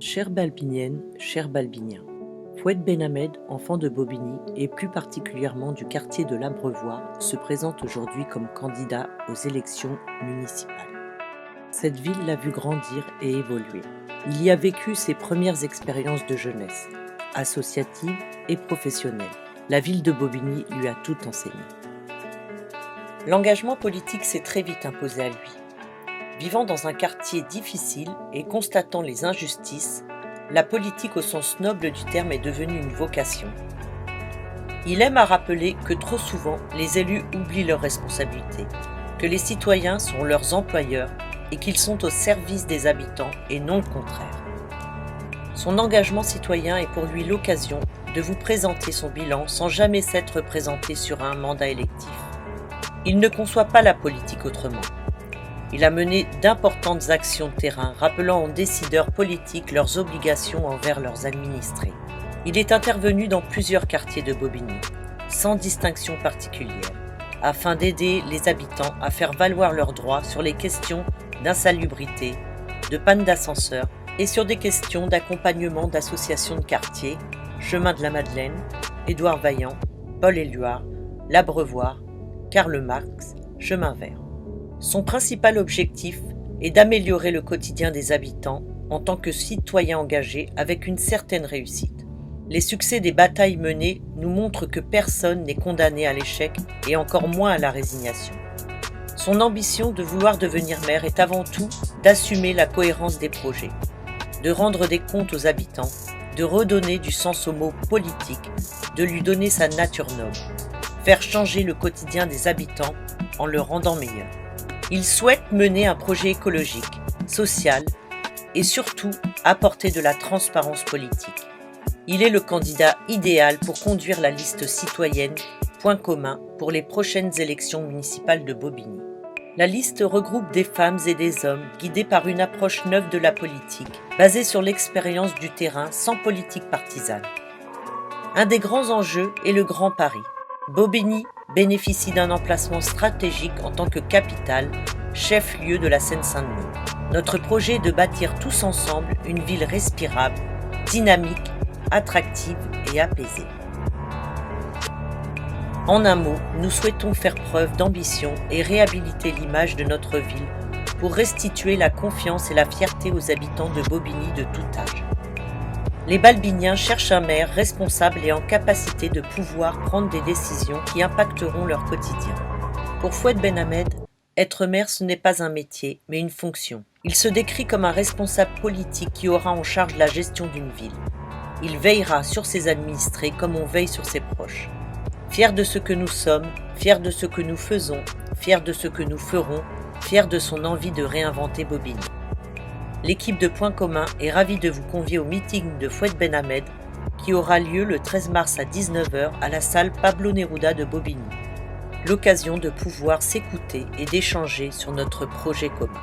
Chère Balbinienne, cher Balbinien, Fouad Benhamed, enfant de Bobigny et plus particulièrement du quartier de l'Abreuvoir, se présente aujourd'hui comme candidat aux élections municipales. Cette ville l'a vu grandir et évoluer. Il y a vécu ses premières expériences de jeunesse, associatives et professionnelles. La ville de Bobigny lui a tout enseigné. L'engagement politique s'est très vite imposé à lui. Vivant dans un quartier difficile et constatant les injustices, la politique au sens noble du terme est devenue une vocation. Il aime à rappeler que trop souvent, les élus oublient leurs responsabilités, que les citoyens sont leurs employeurs et qu'ils sont au service des habitants et non le contraire. Son engagement citoyen est pour lui l'occasion de vous présenter son bilan sans jamais s'être présenté sur un mandat électif. Il ne conçoit pas la politique autrement. Il a mené d'importantes actions de terrain, rappelant aux décideurs politiques leurs obligations envers leurs administrés. Il est intervenu dans plusieurs quartiers de Bobigny, sans distinction particulière, afin d'aider les habitants à faire valoir leurs droits sur les questions d'insalubrité, de panne d'ascenseur et sur des questions d'accompagnement d'associations de quartier, Chemin de la Madeleine, Édouard Vaillant, Paul Éluard, l'Abreuvoir, Karl Marx, Chemin Vert. Son principal objectif est d'améliorer le quotidien des habitants en tant que citoyens engagés avec une certaine réussite. Les succès des batailles menées nous montrent que personne n'est condamné à l'échec et encore moins à la résignation. Son ambition de vouloir devenir maire est avant tout d'assumer la cohérence des projets, de rendre des comptes aux habitants, de redonner du sens au mot politique, de lui donner sa nature noble, faire changer le quotidien des habitants en le rendant meilleur. Il souhaite mener un projet écologique, social et surtout apporter de la transparence politique. Il est le candidat idéal pour conduire la liste citoyenne Point commun pour les prochaines élections municipales de Bobigny. La liste regroupe des femmes et des hommes guidés par une approche neuve de la politique, basée sur l'expérience du terrain sans politique partisane. Un des grands enjeux est le Grand Paris. Bobigny bénéficie d'un emplacement stratégique en tant que capitale, chef-lieu de la Seine-Saint-Denis. Notre projet est de bâtir tous ensemble une ville respirable, dynamique, attractive et apaisée. En un mot, nous souhaitons faire preuve d'ambition et réhabiliter l'image de notre ville pour restituer la confiance et la fierté aux habitants de Bobigny de tout âge. Les Balbiniens cherchent un maire responsable et en capacité de pouvoir prendre des décisions qui impacteront leur quotidien. Pour Fouad Benhamed, être maire ce n'est pas un métier, mais une fonction. Il se décrit comme un responsable politique qui aura en charge la gestion d'une ville. Il veillera sur ses administrés comme on veille sur ses proches. Fier de ce que nous sommes, fier de ce que nous faisons, fier de ce que nous ferons, fier de son envie de réinventer Bobigny. L'équipe de Point commun est ravie de vous convier au meeting de Fouad Benhamed qui aura lieu le 13 mars à 19h à la salle Pablo Neruda de Bobigny. L'occasion de pouvoir s'écouter et d'échanger sur notre projet commun.